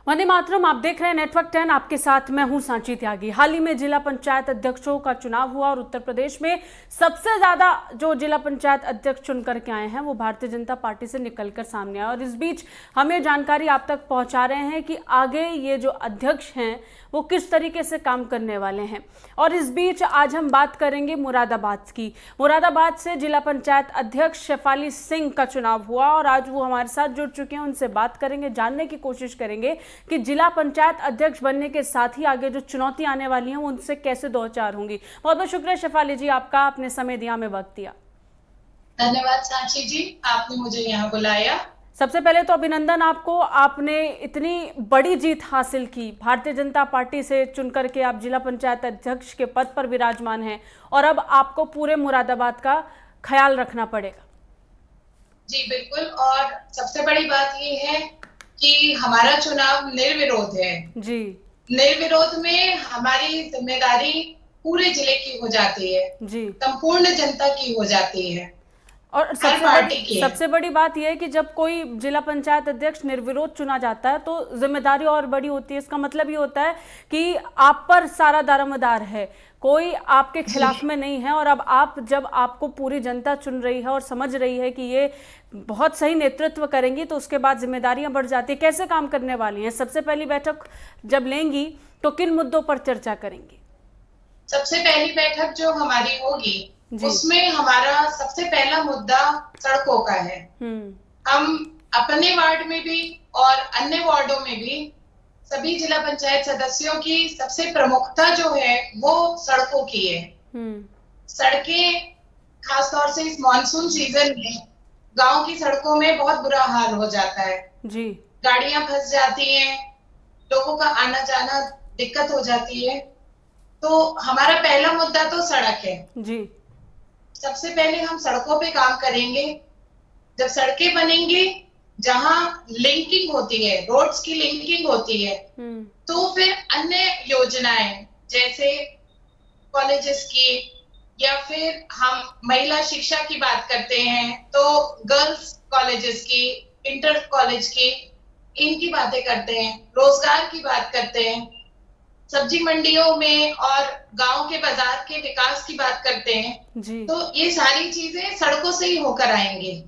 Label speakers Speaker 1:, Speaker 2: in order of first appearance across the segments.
Speaker 1: वंदे मातरम। आप देख रहे हैं नेटवर्क 10, आपके साथ मैं हूं सांची त्यागी। हाल ही में जिला पंचायत अध्यक्षों का चुनाव हुआ और उत्तर प्रदेश में सबसे ज्यादा जो जिला पंचायत अध्यक्ष चुन करके आए हैं वो भारतीय जनता पार्टी से निकलकर सामने आए। और इस बीच हम ये जानकारी आप तक पहुंचा रहे हैं कि आगे ये जो अध्यक्ष हैं वो किस तरीके से काम करने वाले हैं। और इस बीच आज हम बात करेंगे मुरादाबाद की। मुरादाबाद से जिला पंचायत अध्यक्ष शेफाली सिंह का चुनाव हुआ और आज वो हमारे साथ जुड़ चुके हैं। उनसे बात करेंगे, जानने की कोशिश करेंगे कि जिला पंचायत अध्यक्ष बनने के साथ ही आगे जो चुनौती आने वाली है उनसे कैसे दो चार होंगी। बहुत बहुत शुक्रिया शेफाली जी, आपका आपने समय दिया, हमें वक्त दिया।
Speaker 2: धन्यवाद सांची जी, आपने मुझे यहाँ बुलाया।
Speaker 1: सबसे पहले तो अभिनंदन आपको, आपने इतनी बड़ी जीत हासिल की। भारतीय जनता पार्टी से चुनकर के आप जिला पंचायत अध्यक्ष के पद पर विराजमान हैं और अब आपको पूरे मुरादाबाद का ख्याल रखना पड़ेगा।
Speaker 2: जी बिल्कुल, और सबसे बड़ी बात ये है कि हमारा चुनाव निर्विरोध है।
Speaker 1: जी,
Speaker 2: निर्विरोध में हमारी जिम्मेदारी पूरे जिले की हो जाती है,
Speaker 1: जी,
Speaker 2: संपूर्ण जनता की हो जाती है
Speaker 1: और सबसे बड़ी बात यह है कि जब कोई जिला पंचायत अध्यक्ष निर्विरोध चुना जाता है तो जिम्मेदारी और बड़ी होती है। इसका मतलब ये होता है कि आप पर सारा दारोमदार है, कोई आपके खिलाफ में नहीं है। और अब आप, जब आपको पूरी जनता चुन रही है और समझ रही है कि ये बहुत सही नेतृत्व करेंगी, तो उसके बाद जिम्मेदारियां बढ़ जाती है। कैसे काम करने वाली हैं? सबसे पहली बैठक जब लेंगी तो किन मुद्दों पर चर्चा करेंगी?
Speaker 2: सबसे पहली बैठक जो हमारी होगी उसमें हमारा सबसे पहला मुद्दा सड़कों का है। हम अपने वार्ड में भी और अन्य वार्डों में भी सभी जिला पंचायत सदस्यों की सबसे प्रमुखता जो है वो सड़कों की है। सड़कें खासतौर से इस मानसून सीजन में गांव की सड़कों में बहुत बुरा हाल हो जाता है जी। गाड़ियां फंस जाती हैं, लोगों का आना जाना दिक्कत हो जाती है। तो हमारा पहला मुद्दा तो सड़क है जी। सबसे पहले हम सड़कों पे काम करेंगे। जब सड़कें बनेंगी, जहां लिंकिंग होती है, रोड्स की लिंकिंग होती है, तो फिर अन्य योजनाएं जैसे कॉलेजेस की, या फिर हम महिला शिक्षा की बात करते हैं तो गर्ल्स कॉलेजेस की, इंटर कॉलेज की, इनकी बातें करते हैं, रोजगार की बात करते हैं, सब्जी मंडियों में और गांव के बाजार के विकास की बात करते हैं जी। तो ये सारी चीजें सड़कों से ही होकर आएंगी।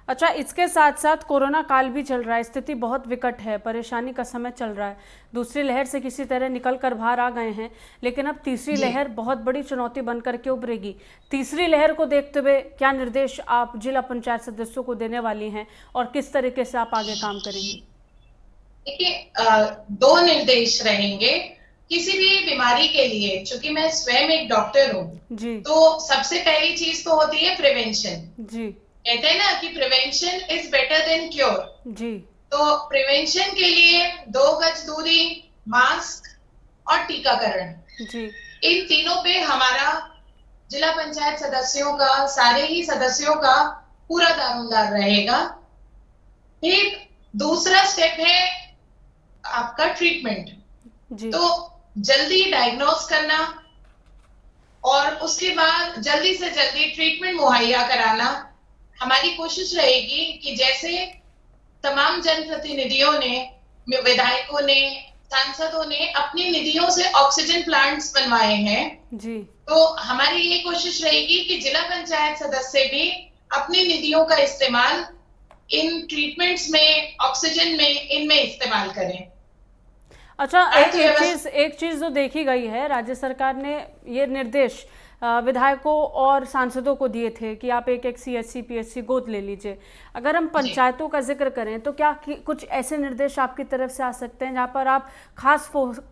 Speaker 1: अच्छा, इसके साथ साथ कोरोना काल भी चल रहा है, स्थिति बहुत विकट है, परेशानी का समय चल रहा है। दूसरी लहर से किसी तरह निकल कर बाहर आ गए हैं, लेकिन अब तीसरी लहर बहुत बड़ी चुनौती बनकर के उभरेगी। तीसरी लहर को देखते हुए क्या निर्देश आप जिला पंचायत सदस्यों को देने वाली हैं और किस तरीके से आप आगे काम करेंगी?
Speaker 2: देखिए, दो निर्देश रहेंगे किसी भी बीमारी के लिए। चूंकि मैं स्वयं एक डॉक्टर हूँ जी, तो सबसे पहली चीज तो होती है प्रिवेंशन जी। कहते हैं ना कि prevention is better than cure ji. तो प्रिवेंशन के लिए 2 गज दूरी, मास्क और टीकाकरण जी, इन तीनों पे हमारा जिला पंचायत सदस्यों का, सारे ही सदस्यों का पूरा दारोमदार रहेगा। फिर दूसरा स्टेप है आपका ट्रीटमेंट जी। तो जल्दी डायग्नोज करना और उसके बाद जल्दी से जल्दी ट्रीटमेंट मुहैया कराना। हमारी कोशिश रहेगी कि जैसे तमाम जनप्रतिनिधियों ने, विधायकों ने, सांसदों ने अपनी निधियों से ऑक्सीजन प्लांट्स बनवाए हैं जी, तो हमारी ये कोशिश रहेगी कि जिला पंचायत सदस्य भी अपनी निधियों का इस्तेमाल इन ट्रीटमेंट्स में, ऑक्सीजन में, इनमें इस्तेमाल करें।
Speaker 1: अच्छा, एक चीज जो देखी गई है, राज्य सरकार ने ये निर्देश विधायकों और सांसदों को दिए थे कि आप एक CHC PHC गोद ले लीजिए। अगर हम पंचायतों का जिक्र करें तो क्या कुछ ऐसे निर्देश आपकी तरफ से आ सकते हैं जहां पर आप खास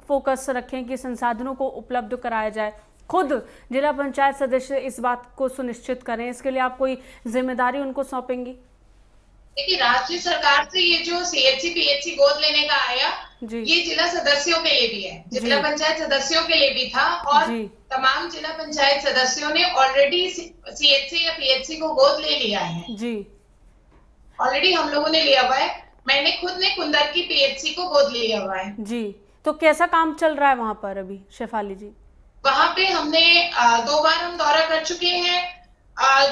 Speaker 1: फोकस रखें कि संसाधनों को उपलब्ध कराया जाए? खुद जिला पंचायत सदस्य इस बात को सुनिश्चित करें, इसके लिए आप कोई जिम्मेदारी उनको सौंपेंगी?
Speaker 2: देखिए, राज्य सरकार से ये जो CHC PHC गोद लेने का आया जी, ये जिला सदस्यों के लिए भी है, जिला पंचायत सदस्यों के लिए भी था और तमाम जिला पंचायत सदस्यों ने ऑलरेडी CHC या PHC को गोद ले लिया है जी। ऑलरेडी हम लोगों ने लिया हुआ है। मैंने खुद ने कुंदर की PHC को गोद लिया हुआ है जी।
Speaker 1: तो कैसा काम चल रहा है वहां पर अभी शेफाली जी?
Speaker 2: वहां पे हमने 2 बार हम दौरा कर चुके हैं।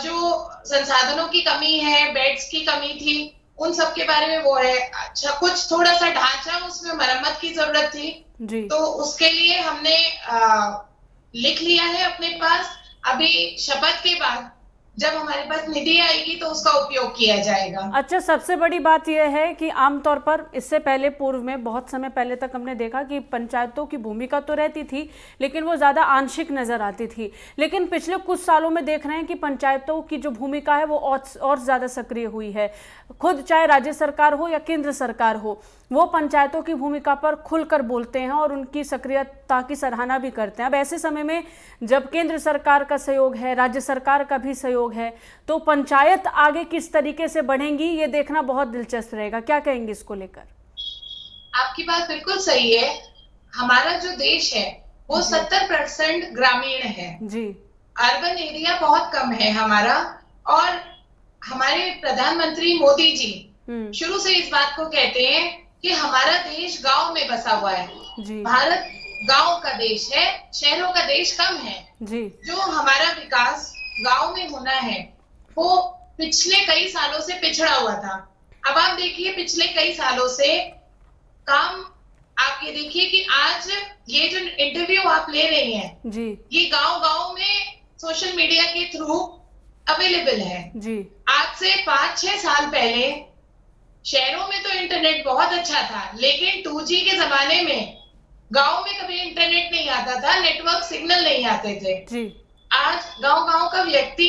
Speaker 2: जो संसाधनों की कमी है, बेड्स की कमी थी, उन सब के बारे में वो है। अच्छा, कुछ थोड़ा सा ढांचा उसमें मरम्मत की जरूरत थी
Speaker 1: जी।
Speaker 2: तो उसके लिए हमने लिख लिया है अपने पास। अभी शपथ के बाद जब हमारे पास निधि आएगी तो उसका उपयोग किया जाएगा।
Speaker 1: अच्छा, सबसे बड़ी बात यह है कि आमतौर पर इससे पहले पूर्व में बहुत समय पहले तक हमने देखा कि पंचायतों की भूमिका तो रहती थी लेकिन वो ज़्यादा आंशिक नज़र आती थी। लेकिन पिछले कुछ सालों में देख रहे हैं कि पंचायतों की जो भूमिका है वो और ज़्यादा सक्रिय हुई है। खुद चाहे राज्य सरकार हो या केंद्र सरकार हो, वो पंचायतों की भूमिका पर खुलकर बोलते हैं और उनकी सक्रियता की सराहना भी करते हैं। अब ऐसे समय में जब केंद्र सरकार का सहयोग है, राज्य सरकार का भी सहयोग है, तो पंचायत आगे किस तरीके से बढ़ेंगी ये देखना बहुत दिलचस्प रहेगा। क्या कहेंगे इसको लेकर?
Speaker 2: आपकी बात बिल्कुल सही है। हमारा जो देश है वो 70% ग्रामीण है
Speaker 1: जी।
Speaker 2: अर्बन एरिया बहुत कम है हमारा। और हमारे प्रधानमंत्री मोदी जी शुरू से इस बात को कहते हैं कि हमारा देश गांव में बसा हुआ है
Speaker 1: जी।
Speaker 2: भारत गांव का देश है, शहरों का देश कम है
Speaker 1: जी।
Speaker 2: जो हमारा विकास गांव में होना है वो पिछले कई सालों से पिछड़ा हुआ था। अब आप देखिए पिछले कई सालों से काम, आप ये देखिए कि आज ये जो इंटरव्यू आप ले रहे हैं
Speaker 1: जी,
Speaker 2: ये गांव-गांव में सोशल मीडिया के थ्रू अवेलेबल है
Speaker 1: जी।
Speaker 2: आज से 5-6 साल पहले शहरों में तो इंटरनेट बहुत अच्छा था लेकिन 2G के जमाने में गांव में कभी इंटरनेट नहीं आता था, नेटवर्क सिग्नल नहीं आते थे
Speaker 1: जी।
Speaker 2: आज गांव-गांव का व्यक्ति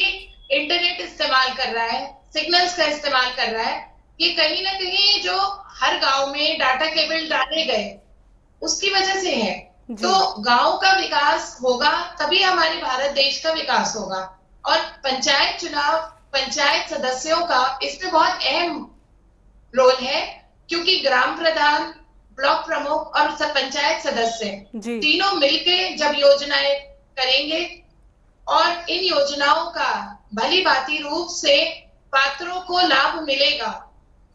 Speaker 2: इंटरनेट इस्तेमाल कर रहा है, सिग्नल्स का इस्तेमाल कर रहा है। ये कहीं ना कहीं जो हर गांव में डाटा केबल डाले गए उसकी वजह से है। तो गांव का विकास होगा तभी हमारे भारत देश का विकास होगा। और पंचायत चुनाव, पंचायत सदस्यों का इसमें बहुत अहम रोल है क्योंकि ग्राम प्रधान, ब्लॉक प्रमुख और सब पंचायत सदस्य तीनों मिलके जब योजनाएं करेंगे और इन योजनाओं का भली भांति रूप से पात्रों को लाभ मिलेगा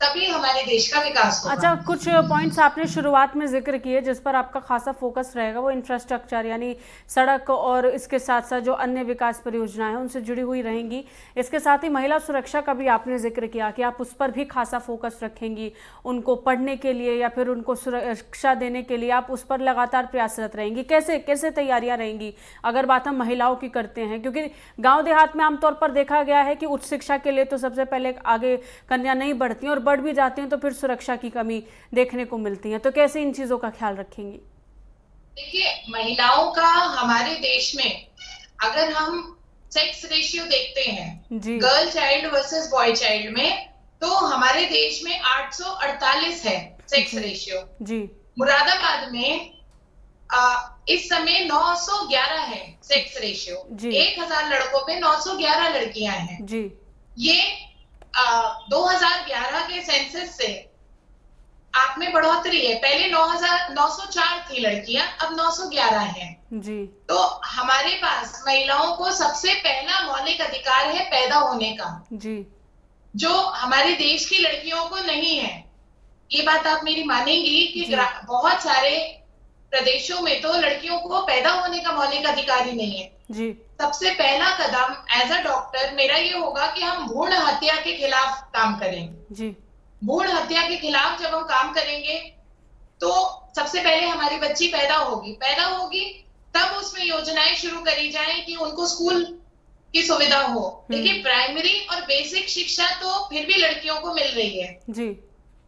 Speaker 2: तभी हमारे देश का विकास होगा।
Speaker 1: अच्छा, कुछ पॉइंट्स आपने शुरुआत में जिक्र किए जिस पर आपका खासा फोकस रहेगा, वो इंफ्रास्ट्रक्चर यानी सड़क और इसके साथ साथ जो अन्य विकास परियोजनाएं हैं उनसे जुड़ी हुई रहेंगी। इसके साथ ही महिला सुरक्षा का भी आपने जिक्र किया कि आप उस पर भी खासा फोकस रखेंगी, उनको पढ़ने के लिए या फिर उनको सुरक्षा देने के लिए आप उस पर लगातार प्रयासरत रहेंगी। कैसे कैसे तैयारियां रहेंगी अगर बात हम महिलाओं की करते हैं? क्योंकि गाँव देहात में आमतौर पर देखा गया है कि उच्च शिक्षा के लिए तो सबसे पहले आगे कन्या नहीं बढ़ती और बढ़ भी जाते हैं तो फिर सुरक्षा की कमी देखने को मिलती है। तो कैसे इन चीजों का ख्याल रखेंगी?
Speaker 2: देखिए, महिलाओं का हमारे देश में अगर हम सेक्स रेशियो देखते हैं girl child versus boy child में, तो हमारे देश में 848 है सेक्स रेशियो जी। मुरादाबाद में इस समय 911 है सेक्स रेशियो। 1000 लड़कों पे 911 लड़कियां हैं जी। ये 2011 के सेंसस से आप में बढ़ोतरी है। पहले 904 थी लड़कियां, अब 911 हैं जी। तो हमारे पास महिलाओं को सबसे पहला मौलिक अधिकार है पैदा होने का जी, जो हमारे देश की लड़कियों को नहीं है। ये बात आप मेरी मानेंगी कि बहुत सारे प्रदेशों में तो लड़कियों को पैदा होने का मौलिक अधिकार ही नहीं है जी। सबसे पहला कदम एज अ डॉक्टर मेरा ये होगा कि हम भ्रूण हत्या के खिलाफ काम करें जी। भ्रूण हत्या के खिलाफ जब हम काम करेंगे तो सबसे पहले हमारी बच्ची पैदा होगी तब उसमें योजनाएं शुरू करी जाएं कि उनको स्कूल की सुविधा हो। देखिए, प्राइमरी और बेसिक शिक्षा तो फिर भी लड़कियों को मिल रही है जी।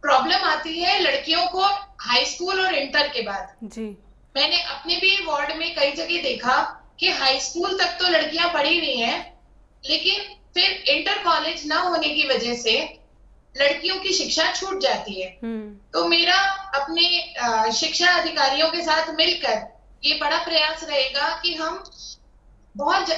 Speaker 2: प्रॉब्लम आती है लड़कियों को हाई स्कूल और इंटर के बाद जी। मैंने अपने भी वार्ड में कई जगह देखा कि हाई स्कूल तक तो लड़कियां पढ़ी हुई हैं लेकिन फिर इंटर कॉलेज ना होने की वजह से लड़कियों की शिक्षा छूट जाती है। तो मेरा अपने शिक्षा अधिकारियों के साथ मिलकर ये बड़ा प्रयास रहेगा कि हम बहुत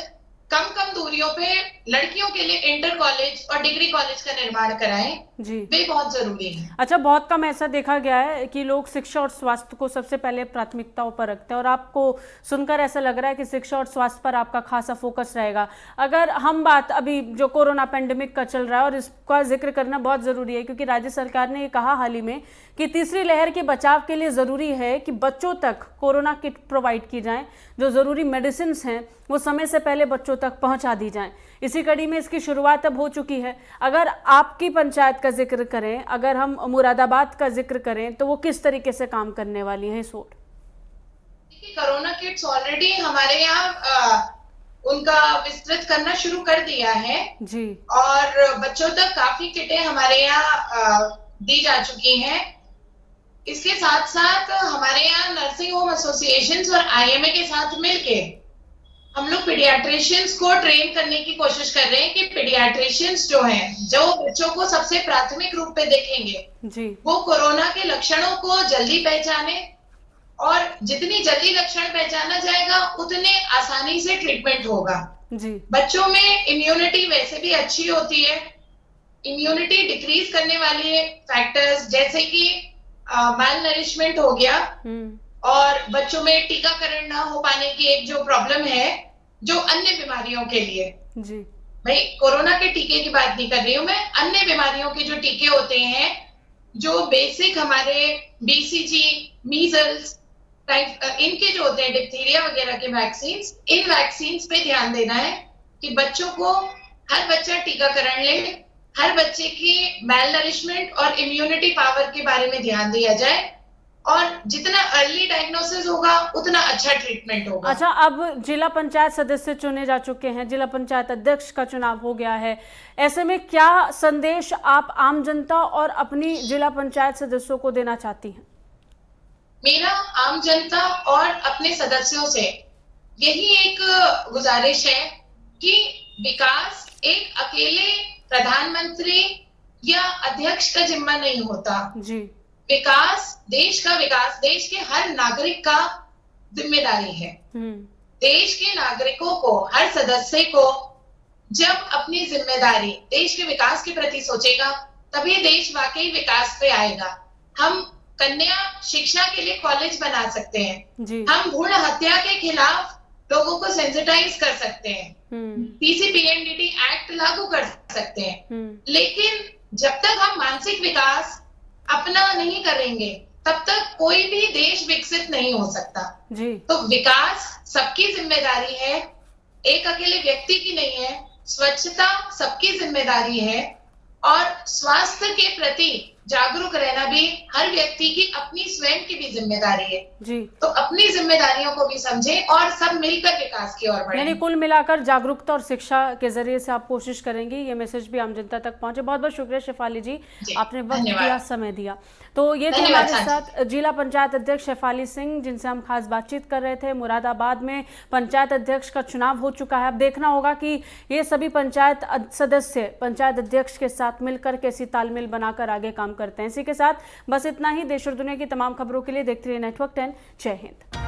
Speaker 2: कम दूरियों पे लड़कियों के लिए इंटर कॉलेज और डिग्री कॉलेज का निर्माण कराएं जी। वे बहुत जरूरी है।
Speaker 1: अच्छा, बहुत कम ऐसा देखा गया है कि लोग शिक्षा और स्वास्थ्य को सबसे पहले प्राथमिकताओं पर रखते हैं और आपको सुनकर ऐसा लग रहा है कि शिक्षा और स्वास्थ्य पर आपका खासा फोकस रहेगा। अगर हम बात अभी जो कोरोना पेंडेमिक का चल रहा है और इसका जिक्र करना बहुत ज़रूरी है क्योंकि राज्य सरकार ने ये कहा हाल ही में कि तीसरी लहर के बचाव के लिए ज़रूरी है कि बच्चों तक कोरोना किट प्रोवाइड की जाए, जो ज़रूरी मेडिसिन हैं वो समय से पहले बच्चों तक पहुंचा दी जाएं। इसी कड़ी में इसकी शुरुआत अब हो चुकी है। अगर आपकी पंचायत का जिक्र करें, अगर हम मुरादाबाद का जिक्र करें, तो वो किस तरीके से काम करने वाली है इस ओर?
Speaker 2: देखिए, कोरोना किट्स ऑलरेडी हमारे यहाँ उनका विस्तृत करना शुरू कर दिया है
Speaker 1: जी।
Speaker 2: और बच्चों तक काफी किटें हमारे यहाँ दी जा चुकी हैं। इसके साथ साथ हमारे यहाँ नर्सिंग होम एसोसिएशंस और आईएमए के साथ मिलके हम लोग पीडियाट्रिशियंस को ट्रेन करने की कोशिश कर रहे हैं कि पीडियाट्रिशियंस जो हैं, जो बच्चों को सबसे प्राथमिक रूप पे देखेंगे
Speaker 1: जी।
Speaker 2: वो कोरोना के लक्षणों को जल्दी पहचाने और जितनी जल्दी लक्षण पहचाना जाएगा उतने आसानी से ट्रीटमेंट होगा
Speaker 1: जी।
Speaker 2: बच्चों में इम्यूनिटी वैसे भी अच्छी होती है। इम्यूनिटी डिक्रीज करने वाले फैक्टर्स जैसे कि माल नरिशमेंट हो गया और बच्चों में टीकाकरण ना हो पाने की एक जो प्रॉब्लम है, जो अन्य बीमारियों के लिए
Speaker 1: जी।
Speaker 2: भाई कोरोना के टीके की बात नहीं कर रही हूँ मैं, अन्य बीमारियों के जो टीके होते हैं, जो बेसिक हमारे बीसीजी, मीजल्स इनके जो होते हैं, डिप्थीरिया वगैरह के वैक्सीन, इन वैक्सीन पे ध्यान देना है कि बच्चों को हर बच्चा टीकाकरण ले, हर बच्चे की मेल नरिशमेंट और इम्यूनिटी पावर के बारे में ध्यान दिया जाए और जितना अर्ली डायग्नोसिस होगा उतना अच्छा ट्रीटमेंट होगा।
Speaker 1: अच्छा, अब जिला पंचायत सदस्य चुने जा चुके हैं, जिला पंचायत अध्यक्ष का चुनाव हो गया है, ऐसे में क्या संदेश आप आम जनता और अपनी जिला पंचायत सदस्यों को देना चाहती हैं?
Speaker 2: मेरा आम जनता और अपने सदस्यों से यही एक गुजारिश है कि विकास एक अकेले प्रधानमंत्री या अध्यक्ष का जिम्मा नहीं होता
Speaker 1: जी।
Speaker 2: विकास, देश का विकास देश के हर नागरिक का जिम्मेदारी है। देश के नागरिकों को, हर सदस्य को जब अपनी जिम्मेदारी देश के विकास के प्रति सोचेगा तभी देश वाकई विकास पे आएगा। हम कन्या शिक्षा के लिए कॉलेज बना सकते हैं जी। हम भ्रूण हत्या के खिलाफ लोगों को सेंसिटाइज कर सकते हैं, पीसीपीएनडीटी एक्ट लागू कर सकते हैं, लेकिन जब तक हम मानसिक विकास अपना नहीं करेंगे तब तक कोई भी देश विकसित नहीं हो सकता जी। तो विकास सबकी जिम्मेदारी है, एक अकेले व्यक्ति की नहीं है। स्वच्छता सबकी जिम्मेदारी है और स्वास्थ्य के प्रति जागरूक रहना भी हर व्यक्ति की अपनी स्वयं की भी जिम्मेदारी है जी। तो अपनी जिम्मेदारियों को भी समझें और सब मिलकर विकास की ओर बढ़ें।
Speaker 1: यानी कुल मिलाकर जागरूकता और शिक्षा के जरिए से आप कोशिश करेंगी ये मैसेज भी आम जनता तक पहुंचे। बहुत बहुत शुक्रिया शेफाली जी, आपने वक्त दिया, समय दिया। तो ये थे हमारे साथ जिला पंचायत अध्यक्ष शेफाली सिंह, जिनसे हम खास बातचीत कर रहे थे। मुरादाबाद में पंचायत अध्यक्ष का चुनाव हो चुका है। अब देखना होगा कि ये सभी पंचायत सदस्य पंचायत अध्यक्ष के साथ मिलकर कैसी तालमेल बनाकर आगे काम करते हैं। इसी के साथ बस इतना ही। देश और दुनिया की तमाम खबरों के लिए देखते रहिए नेटवर्क 10। जय हिंद।